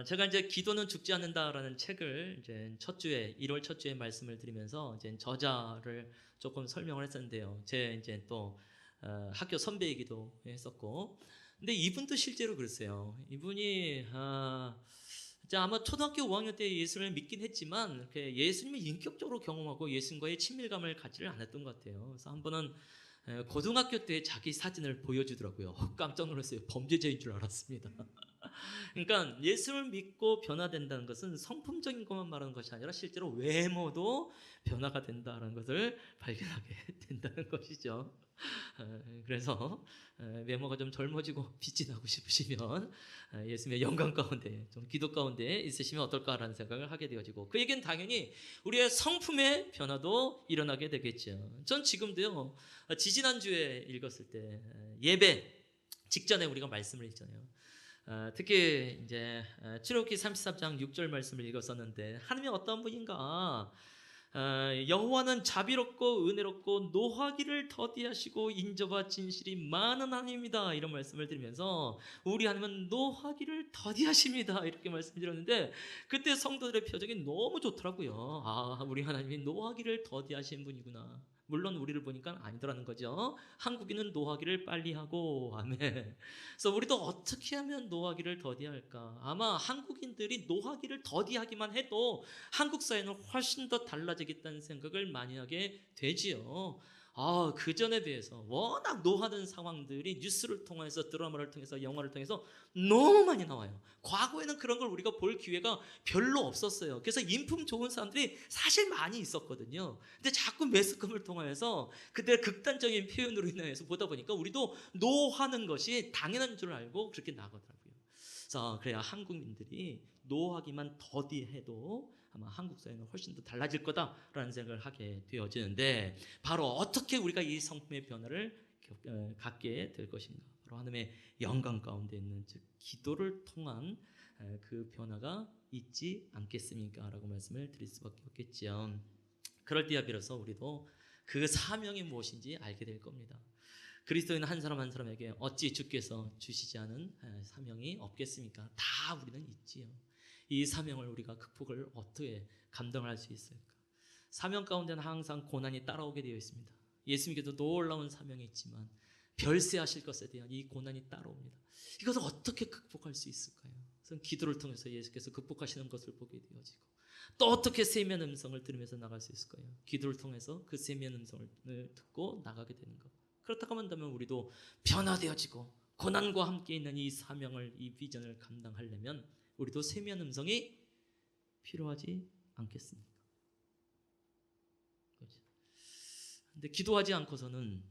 제가 이제 기도는 죽지 않는다라는 책을 이제 1월 첫 주에 말씀을 드리면서 이제 저자를 조금 설명을 했었는데요. 제 이제 또 학교 선배이기도 했었고, 근데 이분도 실제로 그랬어요. 이분이 이제 아마 초등학교 5학년 때 예수를 믿긴 했지만 이렇게 예수님을 인격적으로 경험하고 예수님과의 친밀감을 갖지를 않았던 것 같아요. 그래서 한 번은 고등학교 때 자기 사진을 보여주더라고요. 깜짝 놀랐어요. 범죄자인 줄 알았습니다. 그러니까 예수를 믿고 변화된다는 것은 성품적인 것만 말하는 것이 아니라 실제로 외모도 변화가 된다는 것을 발견하게 된다는 것이죠. 그래서 외모가 좀 젊어지고 빛이 나고 싶으시면 예수님의 영광 가운데, 좀 기도 가운데 있으시면 어떨까라는 생각을 하게 되어지고, 그에겐 당연히 우리의 성품의 변화도 일어나게 되겠죠. 전 지금도요, 지지난주에 읽었을 때 예배 직전에 우리가 말씀을 읽잖아요. 특히 이제 출애굽기 33장 6절 말씀을 읽었었는데, 하나님이 어떤 분인가, 여호와는 자비롭고 은혜롭고 노하기를 더디하시고 인자와 진실이 많은 하나님입니다, 이런 말씀을 드리면서 우리 하나님은 노하기를 더디하십니다 이렇게 말씀드렸는데, 그때 성도들의 표정이 너무 좋더라고요. 우리 하나님이 노하기를 더디하신 분이구나. 물론 우리를 보니까 아니더라는 거죠. 한국인은 노하기를 빨리 하고, 아멘. 그래서 우리도 어떻게 하면 노하기를 더디할까? 아마 한국인들이 노하기를 더디하기만 해도 한국 사회는 훨씬 더 달라지겠다는 생각을 많이 하게 되지요. 그 전에 비해서 워낙 노하는 상황들이 뉴스를 통해서, 드라마를 통해서, 영화를 통해서 너무 많이 나와요. 과거에는 그런 걸 우리가 볼 기회가 별로 없었어요. 그래서 인품 좋은 사람들이 사실 많이 있었거든요. 근데 자꾸 매스컴을 통해서 그들의 극단적인 표현으로 인해서 보다 보니까 우리도 노하는 것이 당연한 줄 알고 그렇게 나가더라고요. 그래서 그래야 한국민들이 노하기만 더디해도 아마 한국 사회는 훨씬 더 달라질 거다라는 생각을 하게 되어지는데, 바로 어떻게 우리가 이 성품의 변화를 갖게 될 것인가? 바로 하나님의 영광 가운데 있는, 즉 기도를 통한 그 변화가 있지 않겠습니까? 라고 말씀을 드릴 수밖에 없겠지요. 그럴 때야 비로소 우리도 그 사명이 무엇인지 알게 될 겁니다. 그리스도인 한 사람 한 사람에게 어찌 주께서 주시지 않은 사명이 없겠습니까? 다 우리는 있지요. 이 사명을 우리가 극복을 어떻게 감당할 수 있을까? 사명 가운데는 항상 고난이 따라오게 되어 있습니다. 예수님께도 놀라운 사명이 있지만 별세하실 것에 대한 이 고난이 따라옵니다. 이것을 어떻게 극복할 수 있을까요? 그래서 기도를 통해서 예수께서 극복하시는 것을 보게 되어지고, 또 어떻게 세미한 음성을 들으면서 나갈 수 있을까요? 기도를 통해서 그 세미한 음성을 듣고 나가게 되는 것. 그렇다고 한다면 우리도 변화되어지고 고난과 함께 있는 이 사명을, 이 비전을 감당하려면 우리도 세미한 음성이 필요하지 않겠습니까? 그렇죠? 근데 기도하지 않고서는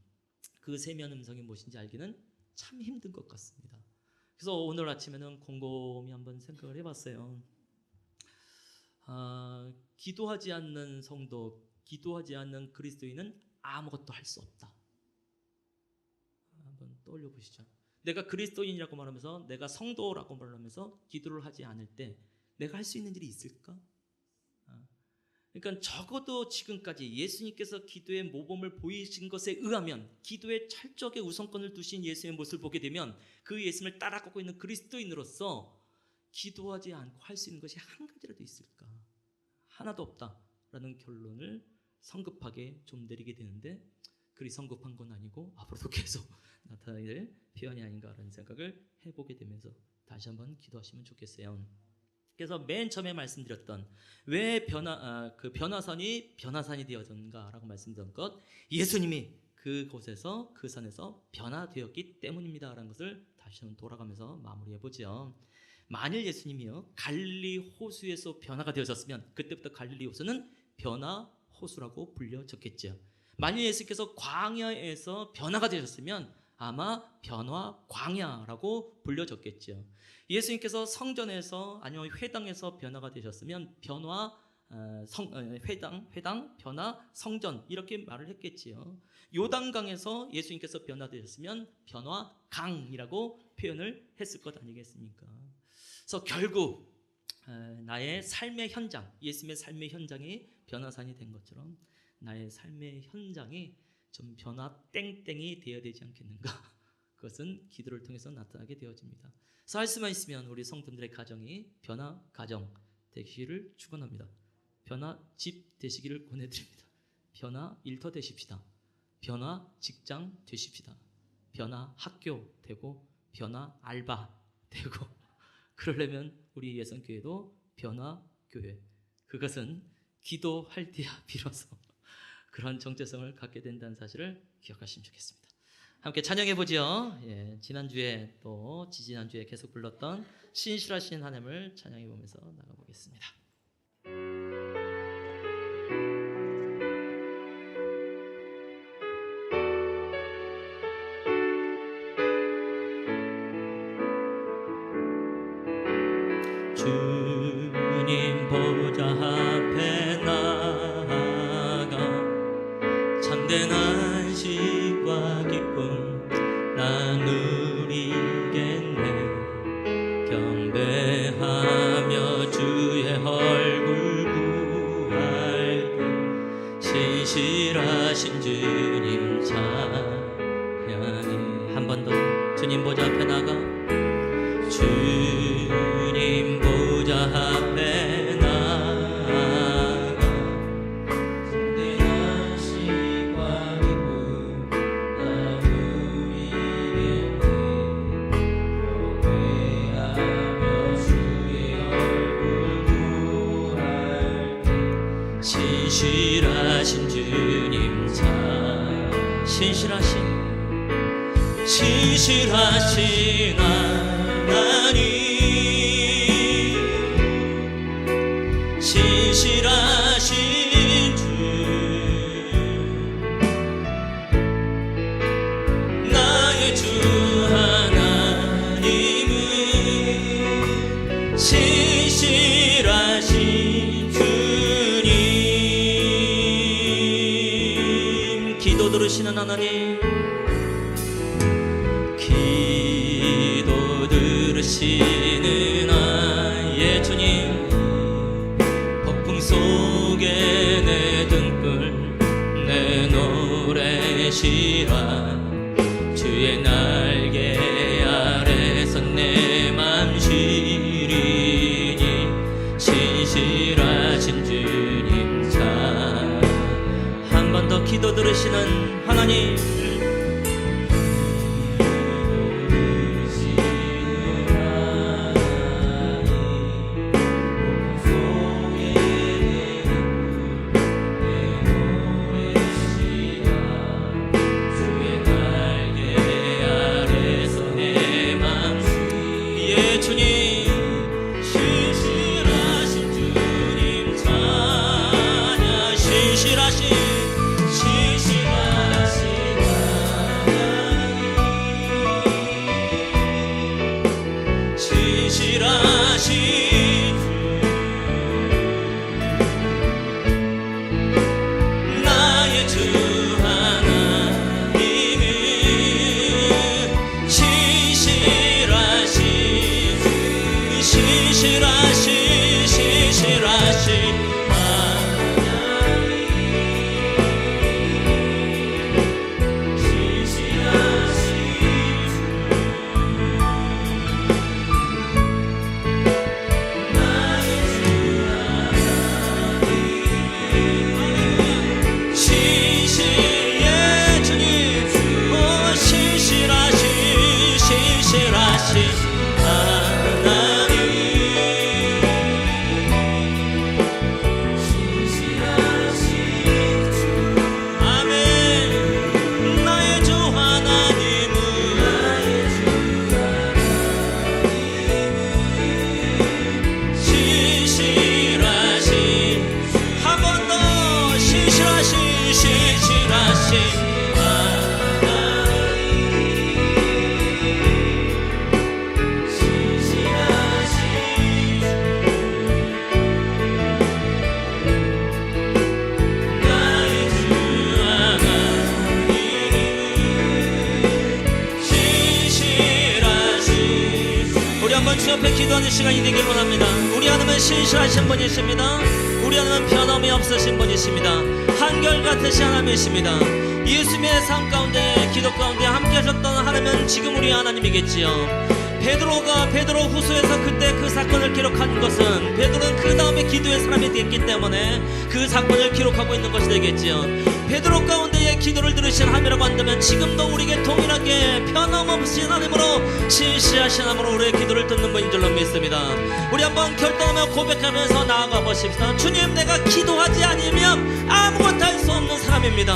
그 세미한 음성이 무엇인지 알기는 참 힘든 것 같습니다. 그래서 오늘 아침에는 곰곰이 한번 생각을 해봤어요. 기도하지 않는 성도, 기도하지 않는 그리스도인은 아무것도 할 수 없다. 한번 떠올려 보시죠. 내가 그리스도인이라고 말하면서, 내가 성도라고 말하면서 기도를 하지 않을 때 내가 할 수 있는 일이 있을까? 그러니까 적어도 지금까지 예수님께서 기도의 모범을 보이신 것에 의하면, 기도의 철저하게 우선권을 두신 예수의 모습을 보게 되면 그 예수님을 따라가고 있는 그리스도인으로서 기도하지 않고 할 수 있는 것이 한 가지라도 있을까? 하나도 없다라는 결론을 성급하게 좀 내리게 되는데, 그리 성급한 건 아니고 앞으로도 계속 나타날 표현이 아닌가라는 생각을 해보게 되면서 다시 한번 기도하시면 좋겠어요. 그래서 맨 처음에 말씀드렸던 왜 그 변화산이 변화산이 되어졌는가라고 말씀드렸던 것, 예수님이 그곳에서, 그 산에서 변화되었기 때문입니다라는 것을 다시 한번 돌아가면서 마무리해보죠. 만일 예수님이요 갈릴리 호수에서 변화가 되어졌으면 그때부터 갈릴리 호수는 변화 호수라고 불려졌겠죠. 만일 예수께서 광야에서 변화가 되셨으면 아마 변화 광야라고 불려졌겠죠. 예수님께서 성전에서, 아니면 회당에서 변화가 되셨으면 변화 회당, 변화 성전, 이렇게 말을 했겠지요. 요단강에서 예수님께서 변화되셨으면 변화강이라고 표현을 했을 것 아니겠습니까? 그래서 결국 나의 삶의 현장, 예수님의 삶의 현장이 변화산이 된 것처럼 나의 삶의 현장이 좀 변화 땡땡이 되어야 되지 않겠는가? 그것은 기도를 통해서 나타나게 되어집니다. 그래서 할 수만 있으면 우리 성도들의 가정이 변화 가정 되시기를 축원합니다. 변화 집 되시기를 권해드립니다. 변화 일터 되십시다. 변화 직장 되십시다. 변화 학교 되고 변화 알바 되고, 그러려면 우리 예선교회도 변화 교회, 그것은 기도할 때야 비로소 그런 정체성을 갖게 된다는 사실을 기억하시면 좋겠습니다. 함께 찬양해보죠. 지난주에 또 지지난주에 계속 불렀던 신실하신 하나님을 찬양해보면서 나가보겠습니다. 주님 보좌 앞에 나아가 참된 안식과 기쁨 나누리겠네. 경배하며 주의 얼굴 구할 때 신실하신 주님 찬양해. 한 번 더 주님 보좌 앞에 나가, 주님 보좌 앞에 나아가 참된 안식과 기쁨 나누리겠네. 경배하며 주의 얼굴 구할 때 신실하신 주님 신실하신 하나님, 신실하신 주, 나의 주 하나님은 신실하신 들으시는 하나님, 기도 들으시는 나의 주님, 폭풍 속에 내 등불 내 노래시라. 주의 날개 아래서 내 맘 시리니 신실하신 주님 자. 한 번 더 기도 들으시는 하나님, 주 앞에 기도하는 시간이 되길 원합니다. 우리 하나님은 신실하신 분이십니다. 우리 하나님은 변함이 없으신 분이십니다. 한결같으신 하나님이십니다. 예수님의 삶 가운데, 기도 가운데 함께 하셨던 하나님은 지금 우리 하나님이겠지요. 베드로가 베드로 후서에서 그때 그 사건을 기록한 것은 베드로는 그 다음에 기도의 사람이 됐기 때문에 그 사건을 기록하고 있는 것이 되겠지요. 베드로 가운데의 기도를 들으신 하나님이라고 한다면 지금도 우리에게 동일하게 변함없이 하나님으로 신실하신 하나님으로 우리의 기도를 듣는 분인 줄로 믿습니다. 우리 한번 결단하며 고백하면서 나아가 보십시다. 주님, 내가 기도하지 않으면 아무것도 할 수 없는 사람입니다.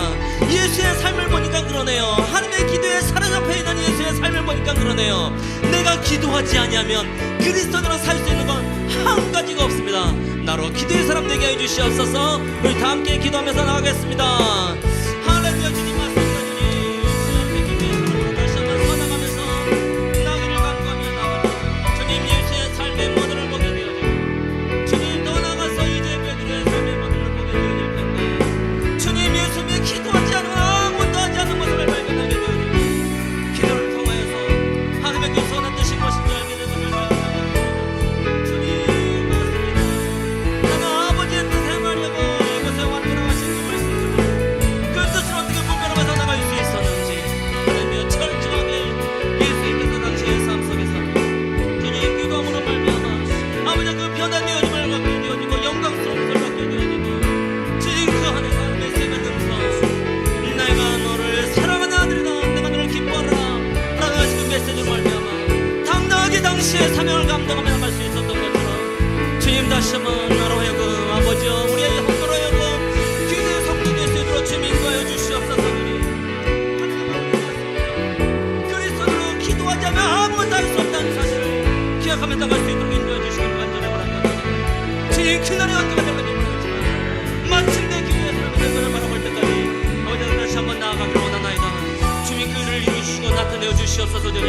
예수의 삶을 보니까 그러네요. 하나님의 기도에 사로잡혀 있는 예수의 삶을 보니까 그러네요. 내가 기도하지 아니하면 그리스도인으로 살 수 있는 건 한 가지가 없습니다. 나로 기도의 사람 되게 해주시옵소서. 우리 다 함께 기도하면서 나가겠습니다. 할렐루야. 주님 말씀입니다. 주님 기도의 사람으로 다시 한번 서나가면서 나그를 간구하며 나가라. 주님, 예수의 삶의 모델을 보게 되어주고 주님, 더 나아가서 이제 베드로의 삶의 모델을 보게 되어질 텐데 주님, 예수님이 기도하지 않으면 아무것도 하지 않는 모습을 발견하게 되어주고 기도를 통하여서 하나님의 선한 뜻인 것인 줄 알게 되는 것을 발견하게 주님 맞습니다. 나는 아버지의 뜻을 행하려고 이곳에 왔노라 하신 그 말씀으로 그 뜻을 어떻게 분별하면서 나갈 수 있었는지 하나님이여 철저하게 예수님께서 당시의 삶 속에서 주님 기도함으로 말미암아 아버지의 그 변한 되어짐을 갖게 되어지고 영광스러운 것을 갖게 되어지고 주님 그 안에서 하나님의 세면으로서 내가 너를 사랑하는 아들이다, 내가 너를 기뻐하라 라고 하신 그 메시지로 말미암아 당당하게 당시의 사명을 감당하며 나갈 수 있었던 것처럼 주님 다시 한번 나로 하여금 아버지여 우리의 형도로 하여금 기도의 성도 될 수 있도록 주님 인도하여 주시옵소서. 그리스도로 기도하지 않으면 아무것도 할 수 없다는 사실을 기억하며 나갈 수 있도록 인도해 주시기를 간절히 바랍니다. 주님 그날이 언제가 될는지 모르겠지만 마침내 기도의 사람이 될 것을 바라볼 때까지 아버지는 다시 한번 나아가기를 원하나이다. 주님 그 일을 이루시고 나타내어 주시옵소서. 주님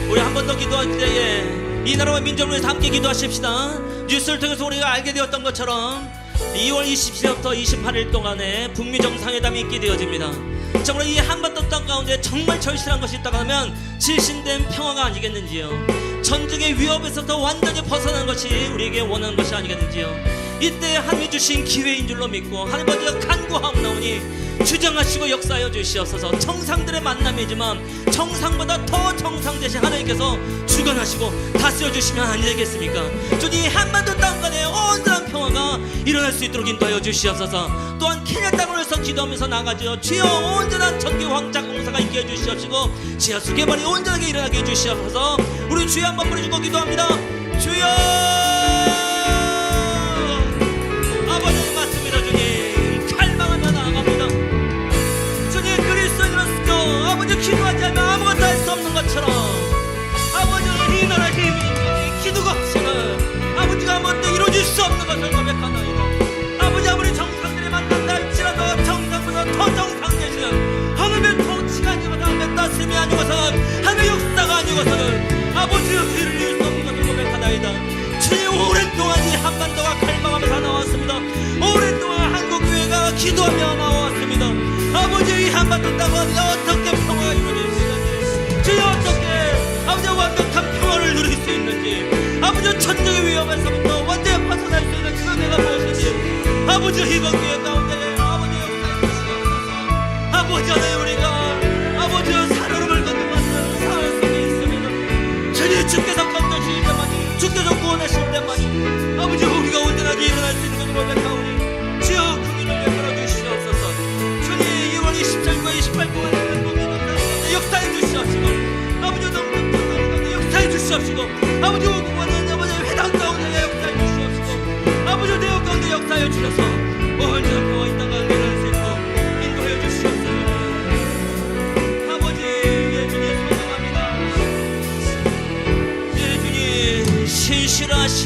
우리 한 번 더 기도할 때에 이 나라와 민족을 위해서 함께 기도하십시다. 뉴스를 통해서 우리가 알게 되었던 것처럼 2월 27일부터 28일 동안에 북미 정상회담이 있게 되어집니다. 정말 이 한반도 땅 가운데 정말 절실한 것이 있다고 하면 질신된 평화가 아니겠는지요. 전쟁의 위협에서부터 완전히 벗어나는 것이 우리에게 원하는 것이 아니겠는지요. 이때 하나님이 주신 기회인 줄로 믿고 하나님 아버지가 간구하옵나오니 주장하시고 역사하여 주시옵소서. 정상들의 만남이지만 정상보다 더 정상 되신 하나님께서 주관하시고 다스려 주시면 안 되겠습니까? 주님, 한반도 땅간에 온전한 평화가 일어날 수 있도록 인도하여 주시옵소서. 또한 케냐 땅을 위해서 기도하면서 나가지요. 주여, 온전한 전기 황자 공사가 있게 해주시옵시고 지하수 개발이 온전하게 일어나게 해주시옵소서. 우리 주여 한번 부르시고 기도합니다. 주여, 아버지 맞습니다. 주님, 갈망하며 나아갑니다. 주님, 그리스도인으로서 아버지 기도하지 않으면 아무것도 할 수 없는 것처럼 아버지 이 나라 힘이 기도가 없이는 아버지가 아무것도 이루어질 수 없는 것을 고백하나이다. 아버지, 아무리 정상들이 만난다 할지라도 정상보다 더 정상 되시는 하늘의 통치가 아니고서는 하늘의 따스림이 아니고서는 하늘의 역사가 아니고서는 아버지의 뒤를 이을 수 없는 것을 고백하나이다. 주님, 오랫동안 이 한반도가 갈망하면서 나왔습니다. 오랫동안 한국교회가 기도하며 나왔습니다. 아버지, 이 한반도 땅은 어떻게 평화가 이루어질 수 있는지, 주여 어떻게 아버지 완벽한 평화를 누릴 수 있는지, 아버지 전쟁의 위협에서부터 완전히 벗어날 수 있는 그 내가 무엇인지, 아버지 이번 기회 가운데 아버지 역사해 주시옵소서. 아버지 안에 우리가 아버지 살얼음을 건너가는 사활 속에 있습니다. 주님, 주께서 건너주실 때만이, 주께서 구원하실 때만이 아버지 우리가 온전하게 일어날 수 있는 것을 고백하오니 주여 국민을 베풀어 주시옵소서. 주님, 2월 27일과 28일에 역사해 주시옵시고 아버지 동북 역사해 주시옵시고 아버지 오국원은 아버지 회당 가운데 역사해 주시옵시고 아버지 대역 가운데 역사해 주셔서 온전한 평화 이 땅 가운데 일어날 수 있도록 인도해 주시옵소서. 아버지, 예 주님 소망합니다. 예 주님, 신실하신